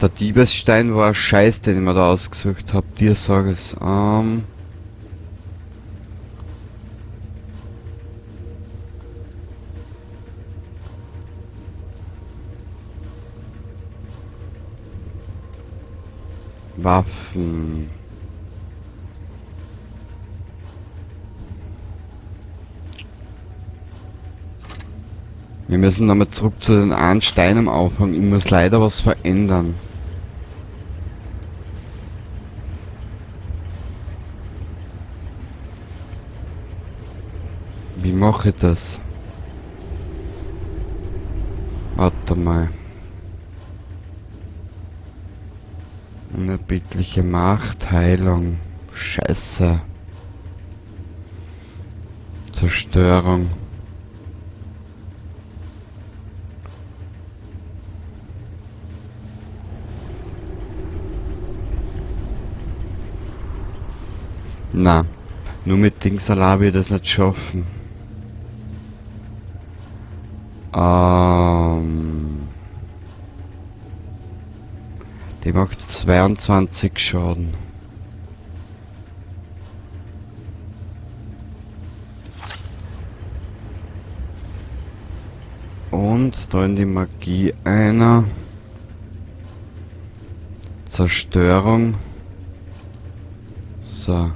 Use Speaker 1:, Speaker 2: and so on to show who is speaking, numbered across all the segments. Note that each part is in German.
Speaker 1: Der Diebesstein war ein Scheiß, den ich mir da ausgesucht hab. Dir sag es. Waffen. Wir müssen nochmal zurück zu den einen Stein am Anfang. Ich muss leider was verändern. Wie mache ich das? Warte mal. Unerbittliche Macht, Heilung. Scheiße. Zerstörung. Na, nur mit Dings allein will ich das nicht schaffen. Die macht 22 Schaden. Und da in die Magie einer. Zerstörung. So.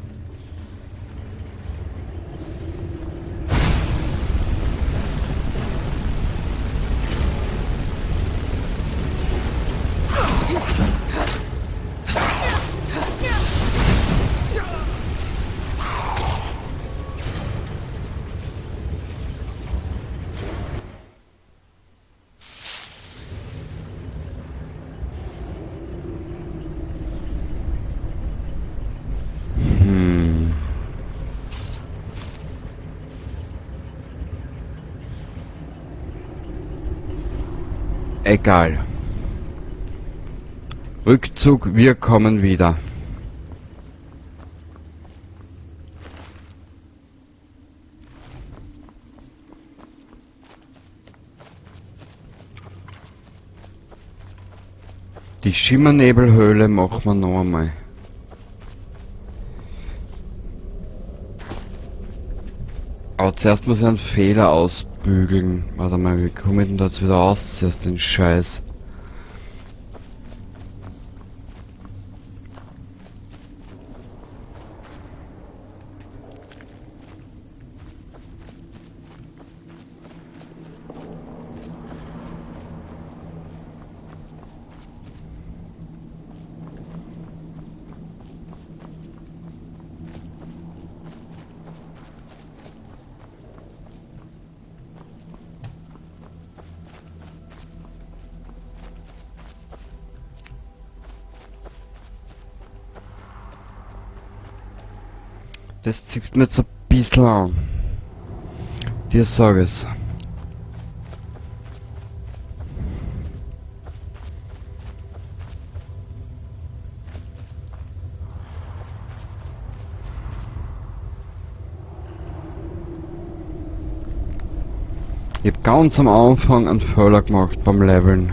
Speaker 1: Egal. Rückzug, wir kommen wieder. Die Schimmernebelhöhle machen wir noch einmal. Aber zuerst muss ich einen Fehler ausbügeln. Warte mal, wie komme ich denn da jetzt wieder aus aus den Scheiß? Das zieht mir jetzt ein bisschen an. Dir sag es. Ich hab ganz am Anfang einen Fehler gemacht beim Leveln.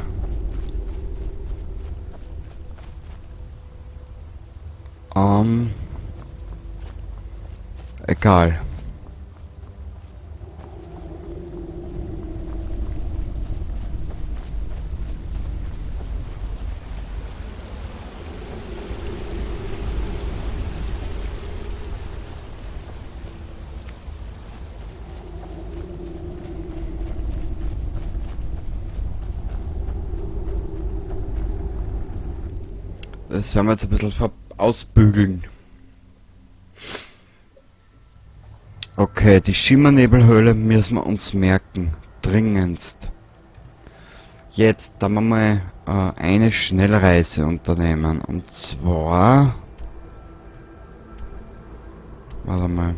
Speaker 1: Egal. Das werden wir jetzt ein bisschen ausbügeln. Okay, die Schimmernebelhöhle müssen wir uns merken. Dringendst. Jetzt, da wir mal eine Schnellreise unternehmen. Und zwar... Warte mal.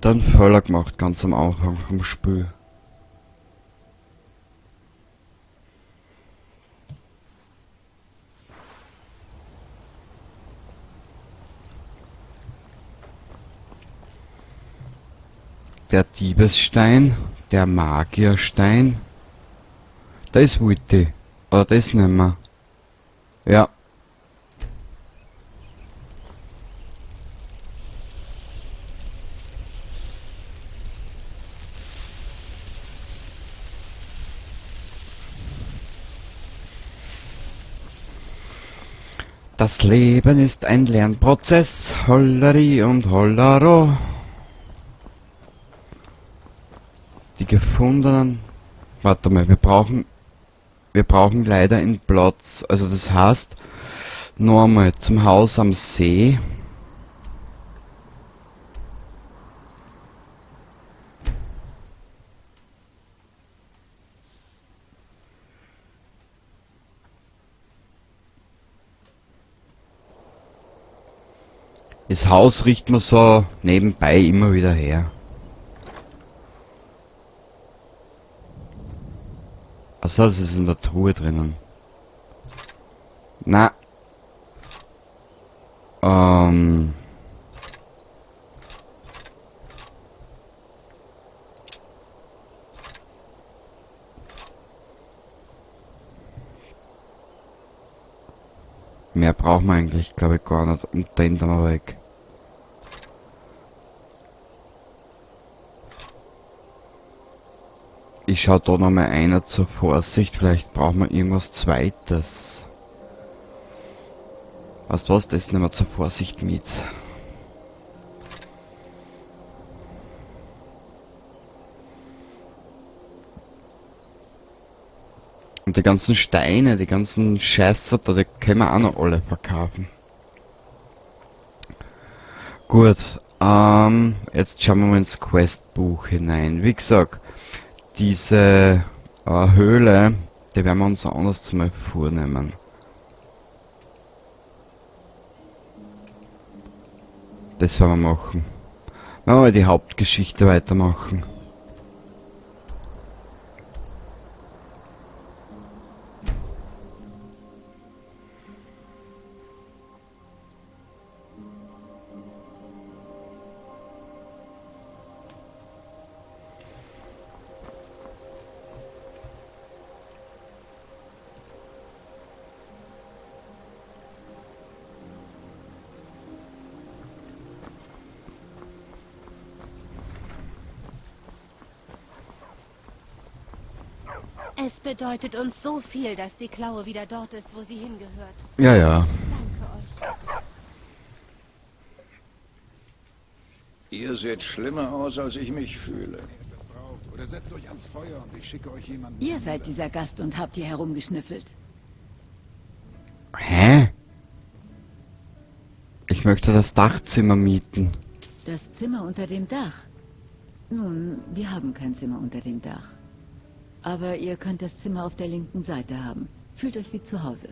Speaker 1: Dann Fehler gemacht, ganz am Anfang vom Spiel. Der Diebesstein, der Magierstein. Das wollte ich. Oder das nehmen wir. Ja. Das Leben ist ein Lernprozess. Holleri und Hollero. Die gefundenen... Warte mal, wir brauchen leider einen Platz. Also das heißt, nur einmal zum Haus am See. Das Haus riecht man so nebenbei immer wieder her. Achso, das ist in der Truhe drinnen. Na. Mehr brauchen wir eigentlich, glaube ich, gar nicht. Und den tun wir weg. Ich schau da nochmal einer zur Vorsicht. Vielleicht brauchen wir irgendwas Zweites. Weißt du was? Das nehmen wir zur Vorsicht mit. Und die ganzen Steine, die ganzen Scheiße da, die können wir auch noch alle verkaufen. Gut, jetzt schauen wir mal ins Questbuch hinein. Wie gesagt, diese Höhle, die werden wir uns anders mal vornehmen. Das werden wir machen. Wenn wir mal die Hauptgeschichte weitermachen.
Speaker 2: Es bedeutet uns so viel, dass die Klaue wieder dort ist, wo sie hingehört.
Speaker 1: Ja, ja.
Speaker 2: Danke euch.
Speaker 3: Ihr seht schlimmer aus, als ich mich fühle.
Speaker 4: Oder setzt euch ans Feuer und ich schicke euch jemanden.
Speaker 5: Ihr seid dieser Gast und habt hier herumgeschnüffelt.
Speaker 1: Hä? Ich möchte das Dachzimmer mieten.
Speaker 5: Das Zimmer unter dem Dach. Nun, wir haben kein Zimmer unter dem Dach. Aber ihr könnt das Zimmer auf der linken Seite haben. Fühlt euch wie zu Hause.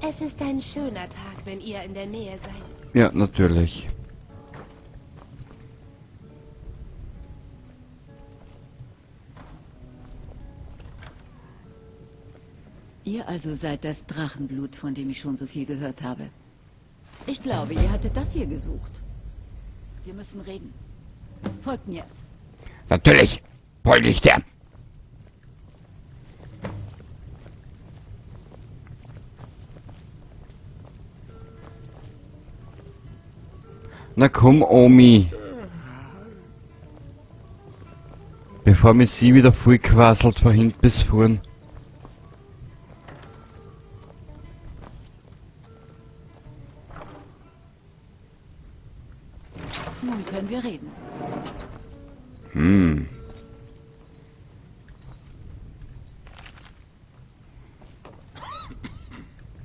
Speaker 2: Es ist ein schöner Tag, wenn ihr in der Nähe seid.
Speaker 1: Ja, natürlich.
Speaker 5: Ihr also seid das Drachenblut, von dem ich schon so viel gehört habe. Ich glaube, ihr hattet das hier gesucht. Wir müssen reden. Folgt mir.
Speaker 1: Natürlich folge ich dir. Na komm, Omi. Bevor mich sie wieder voll quasselt von hinten bis vorn.
Speaker 5: Nun können wir reden.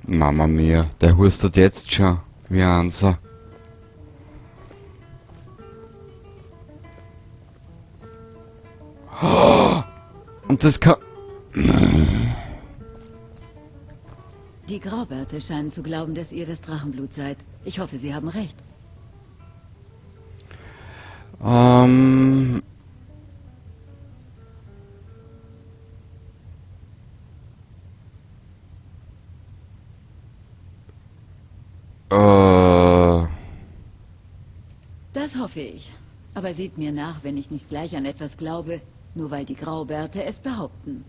Speaker 1: Mama mia, der hustet jetzt schon wie ein Anser. Und das kann...
Speaker 5: Die Graubärte scheinen zu glauben, dass ihr das Drachenblut seid. Ich hoffe, sie haben recht. hoffe ich. Aber seht mir nach, wenn ich nicht gleich an etwas glaube, nur weil die Graubärte es behaupten.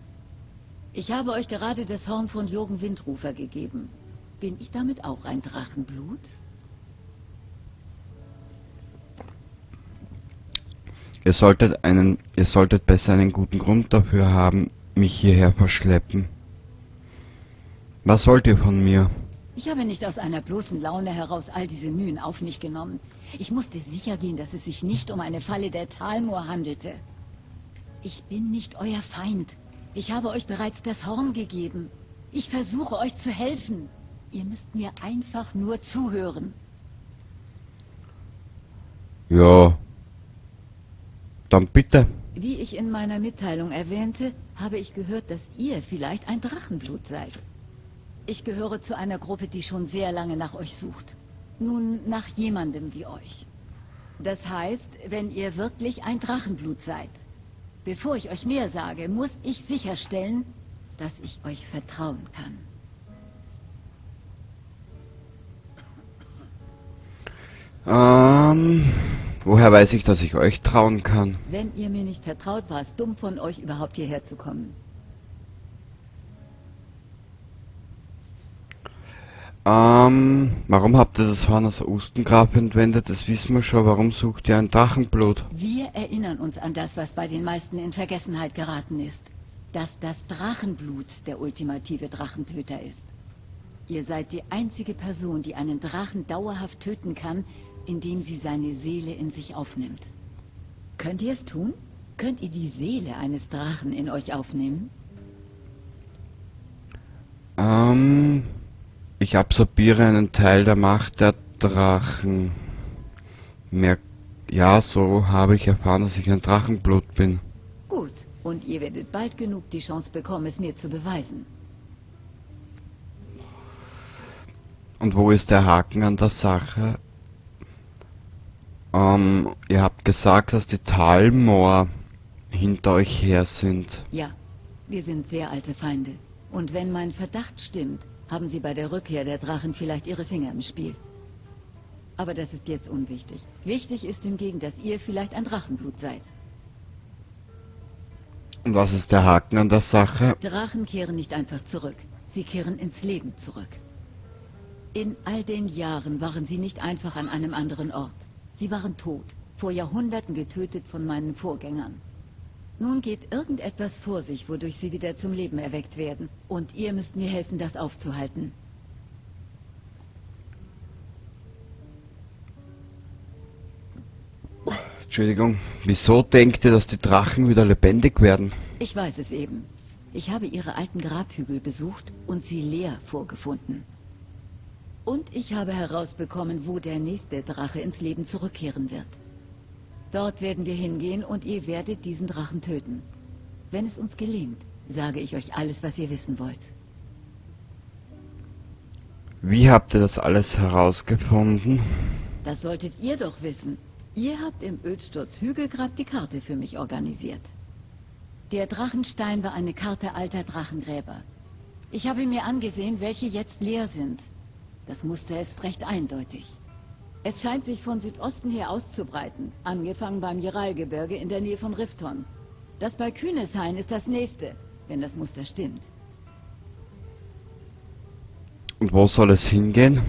Speaker 5: Ich habe euch gerade das Horn von Jürgen Windrufer gegeben. Bin ich damit auch ein Drachenblut?
Speaker 1: Ihr solltet besser einen guten Grund dafür haben, mich hierher verschleppen. Was wollt ihr von mir?
Speaker 5: Ich habe nicht aus einer bloßen Laune heraus all diese Mühen auf mich genommen. Ich musste sicher gehen, dass es sich nicht um eine Falle der Talmor handelte. Ich bin nicht euer Feind. Ich habe euch bereits das Horn gegeben. Ich versuche euch zu helfen. Ihr müsst mir einfach nur zuhören.
Speaker 1: Ja. Dann bitte.
Speaker 5: Wie ich in meiner Mitteilung erwähnte, habe ich gehört, dass ihr vielleicht ein Drachenblut seid. Ich gehöre zu einer Gruppe, die schon sehr lange nach euch sucht. Nun, nach jemandem wie euch. Das heißt, wenn ihr wirklich ein Drachenblut seid. Bevor ich euch mehr sage, muss ich sicherstellen, dass ich euch vertrauen kann.
Speaker 1: Woher weiß ich, dass ich euch trauen kann?
Speaker 5: Wenn ihr mir nicht vertraut, war es dumm von euch, überhaupt hierher zu kommen.
Speaker 1: Warum habt ihr das Horn aus Ostengrab entwendet? Das wissen wir schon. Warum sucht ihr ein Drachenblut?
Speaker 5: Wir erinnern uns an das, was bei den meisten in Vergessenheit geraten ist. Dass das Drachenblut der ultimative Drachentöter ist. Ihr seid die einzige Person, die einen Drachen dauerhaft töten kann, indem sie seine Seele in sich aufnimmt. Könnt ihr es tun? Könnt ihr die Seele eines Drachen in euch aufnehmen?
Speaker 1: Ich absorbiere einen Teil der Macht der Drachen. Ja, so habe ich erfahren, dass ich ein Drachenblut bin.
Speaker 5: Gut, und ihr werdet bald genug die Chance bekommen, es mir zu beweisen.
Speaker 1: Und wo ist der Haken an der Sache? Ihr habt gesagt, dass die Talmor hinter euch her sind.
Speaker 5: Ja, wir sind sehr alte Feinde. Und wenn mein Verdacht stimmt, haben sie bei der Rückkehr der Drachen vielleicht ihre Finger im Spiel. Aber das ist jetzt unwichtig. Wichtig ist hingegen, dass ihr vielleicht ein Drachenblut seid.
Speaker 1: Und was ist der Haken an der Sache?
Speaker 5: Drachen kehren nicht einfach zurück. Sie kehren ins Leben zurück. In all den Jahren waren sie nicht einfach an einem anderen Ort. Sie waren tot, vor Jahrhunderten getötet von meinen Vorgängern. Nun geht irgendetwas vor sich, wodurch sie wieder zum Leben erweckt werden. Und ihr müsst mir helfen, das aufzuhalten.
Speaker 1: Entschuldigung, wieso denkt ihr, dass die Drachen wieder lebendig werden?
Speaker 5: Ich weiß es eben. Ich habe ihre alten Grabhügel besucht und sie leer vorgefunden. Und ich habe herausbekommen, wo der nächste Drache ins Leben zurückkehren wird. Dort werden wir hingehen und ihr werdet diesen Drachen töten. Wenn es uns gelingt, sage ich euch alles, was ihr wissen wollt.
Speaker 1: Wie habt ihr das alles herausgefunden?
Speaker 5: Das solltet ihr doch wissen. Ihr habt im Ödsturz Hügelgrab die Karte für mich organisiert. Der Drachenstein war eine Karte alter Drachengräber. Ich habe mir angesehen, welche jetzt leer sind. Das Muster ist recht eindeutig. Es scheint sich von Südosten her auszubreiten, angefangen beim Jiralgebirge in der Nähe von Rifton. Das bei Kühneshain ist das nächste, wenn das Muster stimmt.
Speaker 1: Und wo soll es hingehen?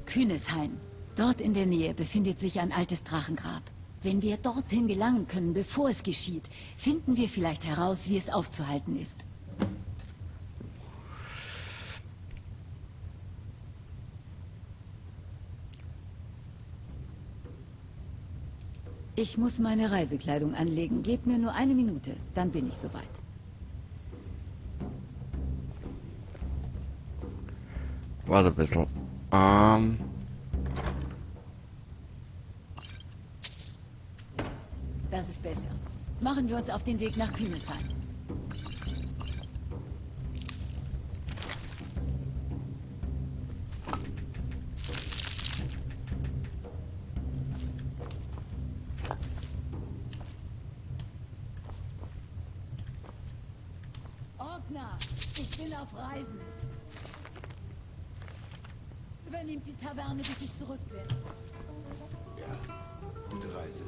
Speaker 5: Kühneshain. Dort in der Nähe befindet sich ein altes Drachengrab. Wenn wir dorthin gelangen können, bevor es geschieht, finden wir vielleicht heraus, wie es aufzuhalten ist. Ich muss meine Reisekleidung anlegen. Gebt mir nur eine Minute, dann bin ich soweit.
Speaker 1: Warte ein bisschen.
Speaker 5: Das ist besser. Machen wir uns auf den Weg nach Kühnesheim. Orkner, ich bin auf Reisen. Übernehmt die Taverne, bis ich zurück bin.
Speaker 4: Der Kerl. Gute Reise.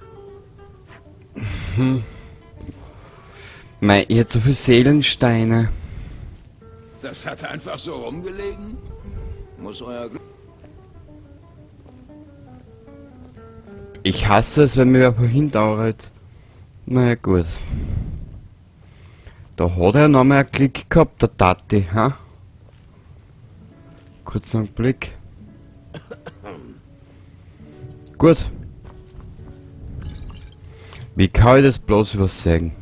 Speaker 1: Mei, ihr habt so viele Seelensteine.
Speaker 3: Das hat einfach so rumgelegen? Muss euer Glück...
Speaker 1: Ich hasse es, wenn mir wer vorhin dauert. Na ja, gut. Da hat er noch mal einen Klick gehabt, der Tati, ha? Kurz einen Blick. Gut. Wie kann ich das bloß übersehen?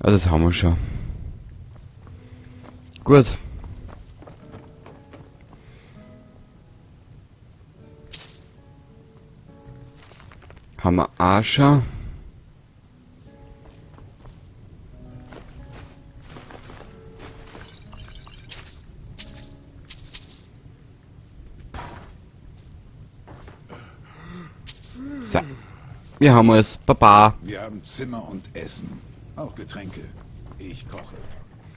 Speaker 1: Ah, das haben wir schon. Gut. Haben wir auch schon. So. Wir haben es. Baba.
Speaker 4: Wir haben Zimmer und Essen. Auch Getränke. Ich koche.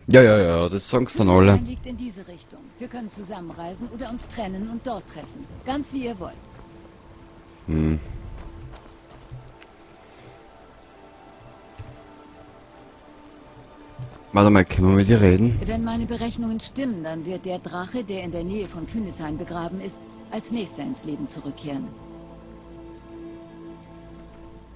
Speaker 1: Ja, das sagst dann alle.
Speaker 5: Kühneshain liegt in diese Richtung. Wir können zusammenreisen oder uns trennen und dort treffen. Ganz wie ihr wollt.
Speaker 1: Warte mal, können wir mit dir reden?
Speaker 5: Wenn meine Berechnungen stimmen, dann wird der Drache, der in der Nähe von Kühneshain begraben ist, als nächster ins Leben zurückkehren.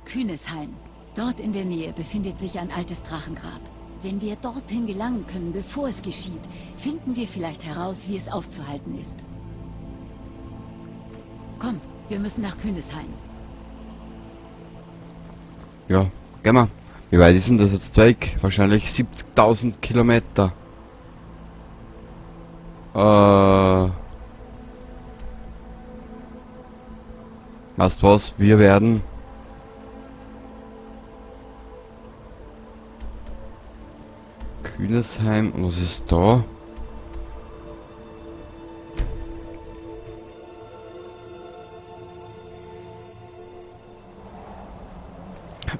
Speaker 5: Kühneshain. Dort in der Nähe befindet sich ein altes Drachengrab. Wenn wir dorthin gelangen können, bevor es geschieht, finden wir vielleicht heraus, wie es aufzuhalten ist. Kommt, wir müssen nach Kühneshain.
Speaker 1: Ja, gehen wir. Wie weit ist denn das jetzt weg? Wahrscheinlich 70.000 Kilometer. Weißt was? Wir werden... Kühnesheim, was ist da?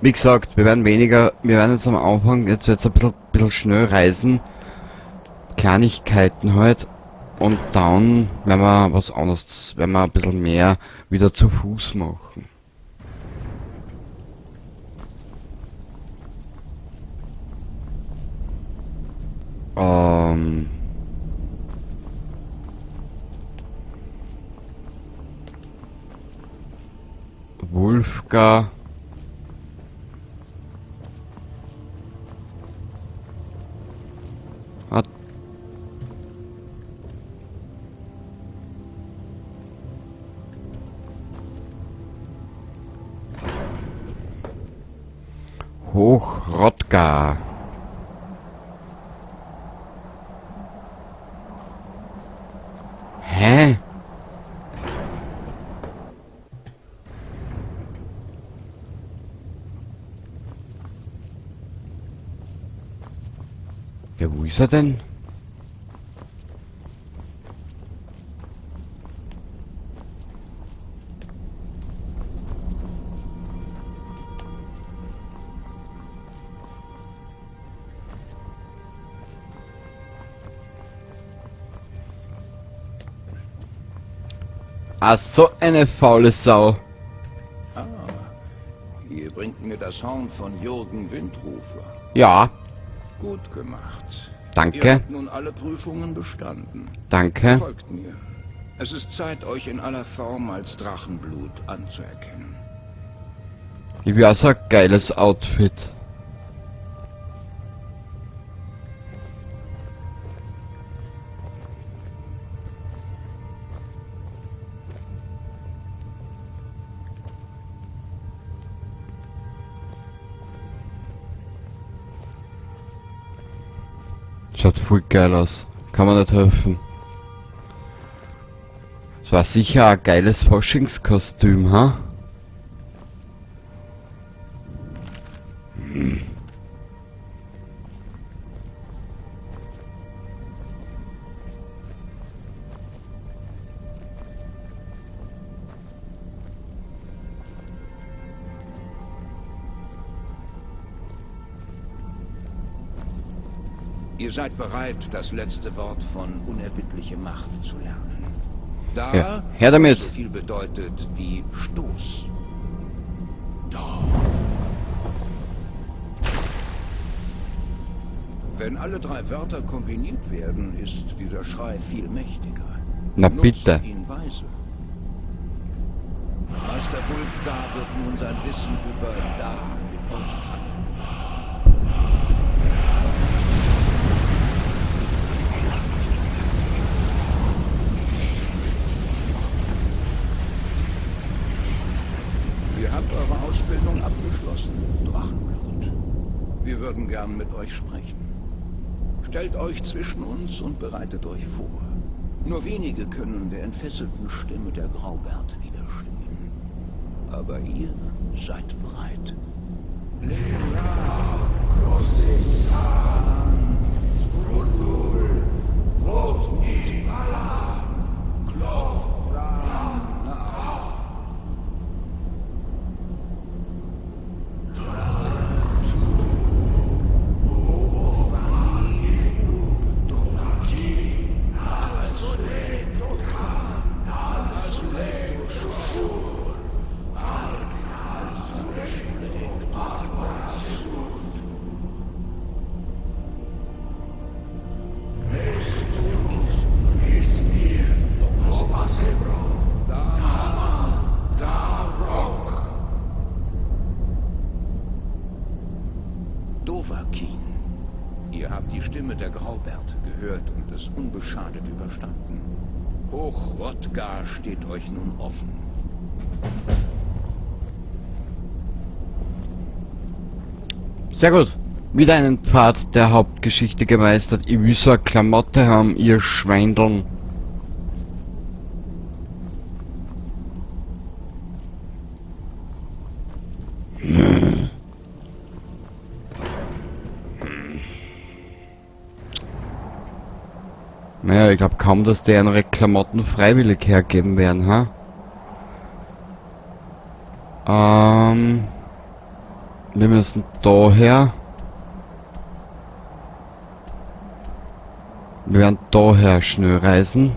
Speaker 1: Wie gesagt, wir werden jetzt am Anfang, jetzt wird's ein bisschen schnell reisen. Kleinigkeiten halt. Und dann werden wir was anderes, werden wir ein bisschen mehr wieder zu Fuß machen. Wolfgar. Hat Hochrodgar. Hä? Ja, wo ist er denn? Ah, so eine faule Sau.
Speaker 3: Ihr bringt mir das Horn von Jürgen Windrufer.
Speaker 1: Ja,
Speaker 3: Gut gemacht.
Speaker 1: danke,
Speaker 3: Ihr habt nun alle Prüfungen bestanden.
Speaker 1: danke.
Speaker 3: Folgt mir. Es ist Zeit, euch in aller Form als Drachenblut anzuerkennen.
Speaker 1: Ich will auch so ein geiles Outfit. Schaut voll geil aus. Kann man nicht helfen. Es war sicher ein geiles Faschingskostüm, ha?
Speaker 3: Ihr seid bereit, das letzte Wort von unerbittlicher Macht zu lernen. Da,
Speaker 1: Ja, her damit.
Speaker 3: was so viel bedeutet wie Stoß. Wenn alle 3 Wörter kombiniert werden, ist dieser Schrei viel mächtiger.
Speaker 1: Na
Speaker 3: Nutzt
Speaker 1: bitte.
Speaker 3: ihn weise. Meister Wulfgar wird nun sein Wissen über Da mit euch teilen. Ihr habt eure Ausbildung abgeschlossen, Drachenblut. Wir würden gern mit euch sprechen. Stellt euch zwischen uns und bereitet euch vor. Nur wenige können der entfesselten Stimme der Graubärte widerstehen. Aber ihr seid bereit. Dovahkiin. Ihr habt die Stimme der Graubärte gehört und es unbeschadet überstanden. Hoch Hrothgar steht euch nun offen.
Speaker 1: Sehr gut. Wieder einen Pfad der Hauptgeschichte gemeistert. Ich will so eine Klamotte haben, ihr Schweindeln. Naja, ich glaube kaum, dass die ihre Klamotten freiwillig hergeben werden, ha? Wir müssen daher. Wir werden daher schnell reisen.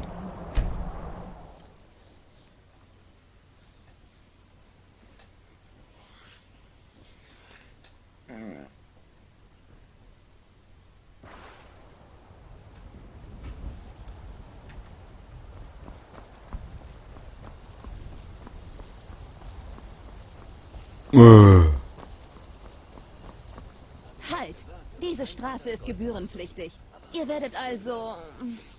Speaker 2: Halt! Diese Straße ist gebührenpflichtig. Ihr werdet also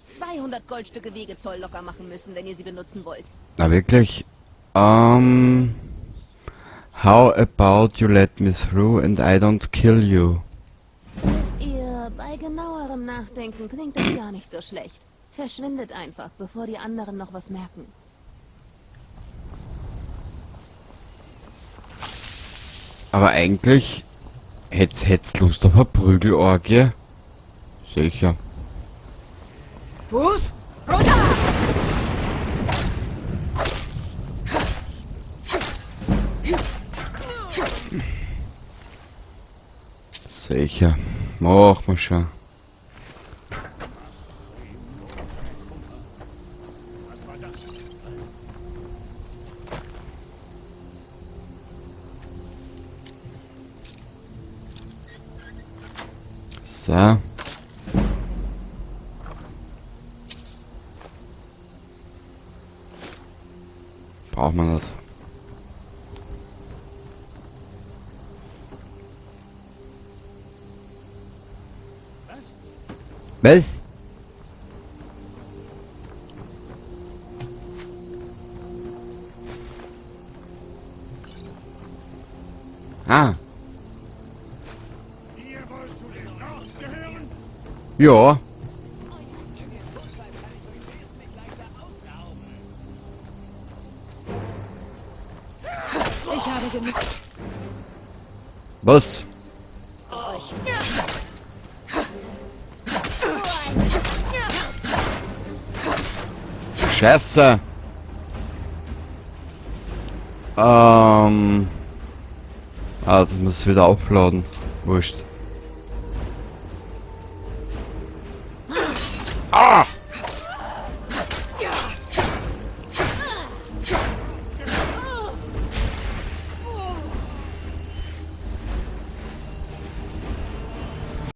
Speaker 2: 200 Goldstücke Wegezoll locker machen müssen, wenn ihr sie benutzen wollt.
Speaker 1: Na wirklich? How about you let me through and I don't kill you?
Speaker 2: Wisst ihr, bei genauerem Nachdenken klingt das gar nicht so schlecht. Verschwindet einfach, bevor die anderen noch was merken.
Speaker 1: Aber eigentlich hätt's Lust auf eine Prügelorgie. Sicher.
Speaker 2: Fuß runter!
Speaker 1: Sicher. Mach mal schon. So. Braucht man das? Was? Ah. Ja.
Speaker 2: Ich habe genug.
Speaker 1: Was? Scheiße. Das muss wieder aufladen. Wurscht. Ah!